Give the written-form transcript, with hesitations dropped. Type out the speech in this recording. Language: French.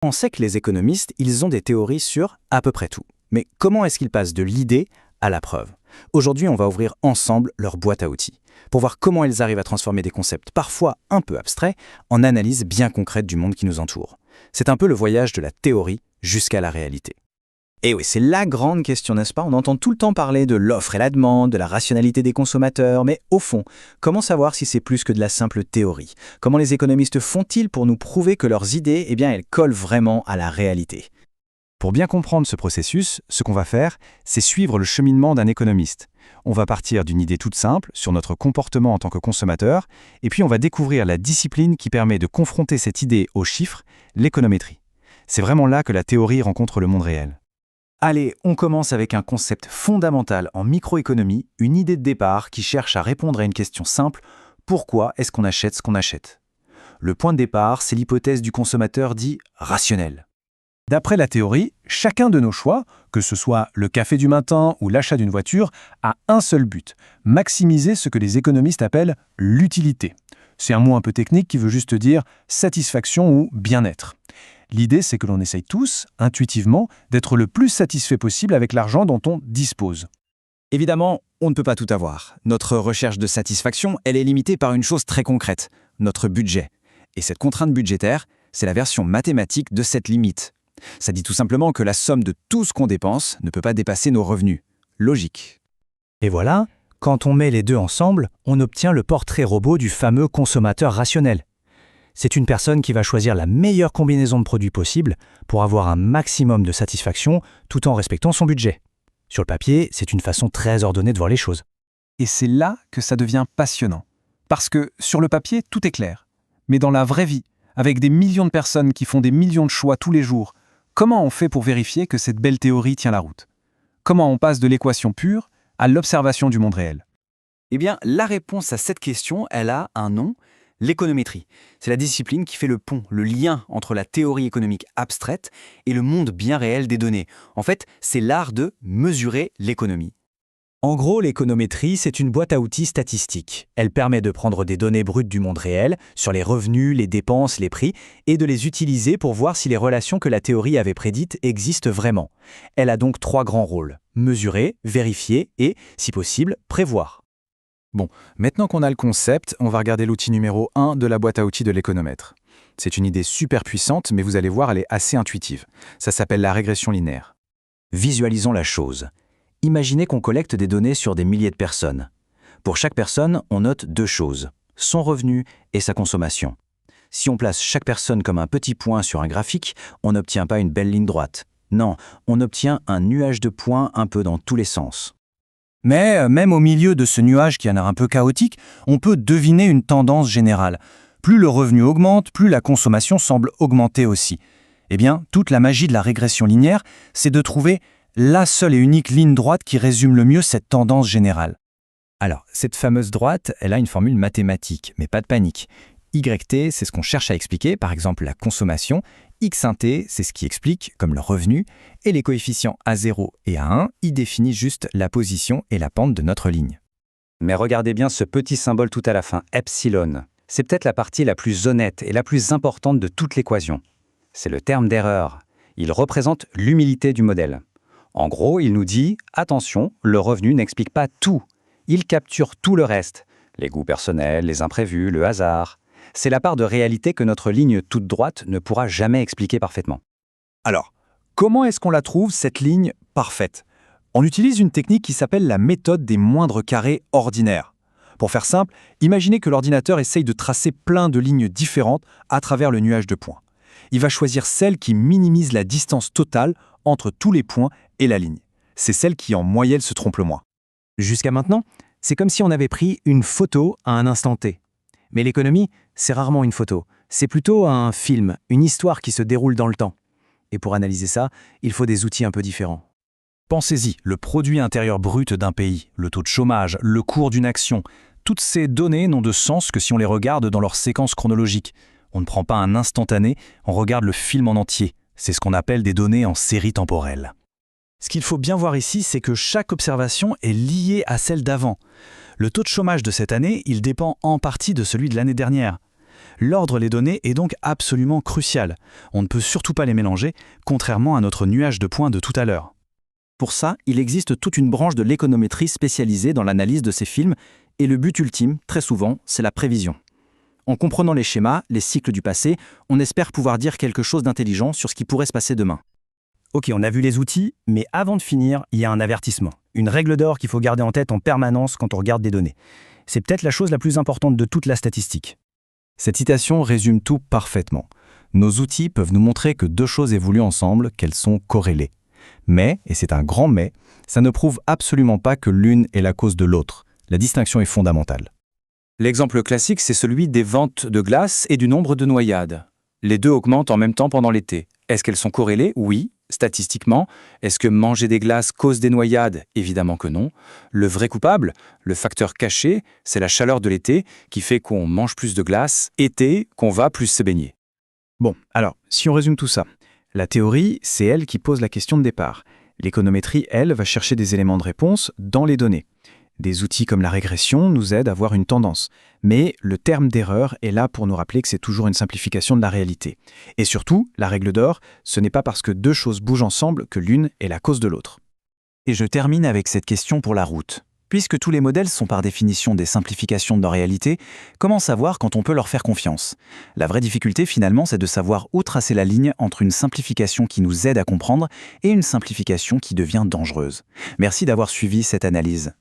On sait que les économistes, ils ont des théories sur à peu près tout. Mais comment est-ce qu'ils passent de l'idée à la preuve? Aujourd'hui, on va ouvrir ensemble leur boîte à outils, pour voir comment ils arrivent à transformer des concepts parfois un peu abstraits en analyse bien concrète du monde qui nous entoure. C'est un peu le voyage de la théorie jusqu'à la réalité. Et oui, c'est la grande question, n'est-ce pas? On entend tout le temps parler de l'offre et la demande, de la rationalité des consommateurs, mais au fond, comment savoir si c'est plus que de la simple théorie? Comment les économistes font-ils pour nous prouver que leurs idées, elles collent vraiment à la réalité? Pour bien comprendre ce processus, ce qu'on va faire, c'est suivre le cheminement d'un économiste. On va partir d'une idée toute simple sur notre comportement en tant que consommateur, et puis on va découvrir la discipline qui permet de confronter cette idée aux chiffres, l'économétrie. C'est vraiment là que la théorie rencontre le monde réel. Allez, on commence avec un concept fondamental en microéconomie, une idée de départ qui cherche à répondre à une question simple: pourquoi est-ce qu'on achète ce qu'on achète? Le point de départ, c'est l'hypothèse du consommateur dit rationnel. D'après la théorie, chacun de nos choix, que ce soit le café du matin ou l'achat d'une voiture, a un seul but: maximiser ce que les économistes appellent l'utilité. C'est un mot un peu technique qui veut juste dire satisfaction ou bien-être. L'idée, c'est que l'on essaye tous, intuitivement, d'être le plus satisfait possible avec l'argent dont on dispose. Évidemment, on ne peut pas tout avoir. Notre recherche de satisfaction, elle est limitée par une chose très concrète, notre budget. Et cette contrainte budgétaire, c'est la version mathématique de cette limite. Ça dit tout simplement que la somme de tout ce qu'on dépense ne peut pas dépasser nos revenus. Logique. Et voilà, quand on met les deux ensemble, on obtient le portrait robot du fameux consommateur rationnel. C'est une personne qui va choisir la meilleure combinaison de produits possible pour avoir un maximum de satisfaction tout en respectant son budget. Sur le papier, c'est une façon très ordonnée de voir les choses. Et c'est là que ça devient passionnant. Parce que, sur le papier, tout est clair. Mais dans la vraie vie, avec des millions de personnes qui font des millions de choix tous les jours, comment on fait pour vérifier que cette belle théorie tient la route? Comment on passe de l'équation pure à l'observation du monde réel? La réponse à cette question, elle a un nom: l'économétrie. C'est la discipline qui fait le pont, le lien entre la théorie économique abstraite et le monde bien réel des données. En fait, c'est l'art de mesurer l'économie. En gros, l'économétrie, c'est une boîte à outils statistique. Elle permet de prendre des données brutes du monde réel, sur les revenus, les dépenses, les prix, et de les utiliser pour voir si les relations que la théorie avait prédites existent vraiment. Elle a donc 3 grands rôles: mesurer, vérifier et, si possible, prévoir. Bon, maintenant qu'on a le concept, on va regarder l'outil numéro 1 de la boîte à outils de l'économètre. C'est une idée super puissante, mais vous allez voir, elle est assez intuitive. Ça s'appelle la régression linéaire. Visualisons la chose. Imaginez qu'on collecte des données sur des milliers de personnes. Pour chaque personne, on note 2 choses: son revenu et sa consommation. Si on place chaque personne comme un petit point sur un graphique, on n'obtient pas une belle ligne droite. Non, on obtient un nuage de points un peu dans tous les sens. Mais même au milieu de ce nuage qui a l'air un peu chaotique, on peut deviner une tendance générale. Plus le revenu augmente, plus la consommation semble augmenter aussi. Toute la magie de la régression linéaire, c'est de trouver la seule et unique ligne droite qui résume le mieux cette tendance générale. Alors, cette fameuse droite, elle a une formule mathématique, mais pas de panique. YT, c'est ce qu'on cherche à expliquer, par exemple la consommation. X1T, c'est ce qui explique, comme le revenu. Et les coefficients A0 et A1, ils définissent juste la position et la pente de notre ligne. Mais regardez bien ce petit symbole tout à la fin, epsilon. C'est peut-être la partie la plus honnête et la plus importante de toute l'équation. C'est le terme d'erreur. Il représente l'humilité du modèle. En gros, il nous dit « Attention, le revenu n'explique pas tout. Il capture tout le reste. Les goûts personnels, les imprévus, le hasard. C'est la part de réalité que notre ligne toute droite ne pourra jamais expliquer parfaitement. » Alors, comment est-ce qu'on la trouve, cette ligne parfaite? On utilise une technique qui s'appelle la méthode des moindres carrés ordinaires. Pour faire simple, imaginez que l'ordinateur essaye de tracer plein de lignes différentes à travers le nuage de points. Il va choisir celle qui minimise la distance totale entre tous les points et la ligne. C'est celle qui, en moyenne, se trompe le moins. Jusqu'à maintenant, c'est comme si on avait pris une photo à un instant T. Mais l'économie, c'est rarement une photo. C'est plutôt un film, une histoire qui se déroule dans le temps. Et pour analyser ça, il faut des outils un peu différents. Pensez-y, le produit intérieur brut d'un pays, le taux de chômage, le cours d'une action, toutes ces données n'ont de sens que si on les regarde dans leur séquence chronologique. On ne prend pas un instantané, on regarde le film en entier. C'est ce qu'on appelle des données en série temporelle. Ce qu'il faut bien voir ici, c'est que chaque observation est liée à celle d'avant. Le taux de chômage de cette année, il dépend en partie de celui de l'année dernière. L'ordre des données est donc absolument crucial. On ne peut surtout pas les mélanger, contrairement à notre nuage de points de tout à l'heure. Pour ça, il existe toute une branche de l'économétrie spécialisée dans l'analyse de ces films, et le but ultime, très souvent, c'est la prévision. En comprenant les schémas, les cycles du passé, on espère pouvoir dire quelque chose d'intelligent sur ce qui pourrait se passer demain. Ok, on a vu les outils, mais avant de finir, il y a un avertissement. Une règle d'or qu'il faut garder en tête en permanence quand on regarde des données. C'est peut-être la chose la plus importante de toute la statistique. Cette citation résume tout parfaitement. Nos outils peuvent nous montrer que deux choses évoluent ensemble, qu'elles sont corrélées. Mais, et c'est un grand mais, ça ne prouve absolument pas que l'une est la cause de l'autre. La distinction est fondamentale. L'exemple classique, c'est celui des ventes de glace et du nombre de noyades. Les deux augmentent en même temps pendant l'été. Est-ce qu'elles sont corrélées? Oui, statistiquement. Est-ce que manger des glaces cause des noyades? Évidemment que non. Le vrai coupable, le facteur caché, c'est la chaleur de l'été qui fait qu'on mange plus de glace été, qu'on va plus se baigner. Bon, alors, si on résume tout ça, la théorie, c'est elle qui pose la question de départ. L'économétrie, elle, va chercher des éléments de réponse dans les données. Des outils comme la régression nous aident à voir une tendance. Mais le terme d'erreur est là pour nous rappeler que c'est toujours une simplification de la réalité. Et surtout, la règle d'or, ce n'est pas parce que deux choses bougent ensemble que l'une est la cause de l'autre. Et je termine avec cette question pour la route. Puisque tous les modèles sont par définition des simplifications de leur réalité, comment savoir quand on peut leur faire confiance? La vraie difficulté finalement, c'est de savoir où tracer la ligne entre une simplification qui nous aide à comprendre et une simplification qui devient dangereuse. Merci d'avoir suivi cette analyse.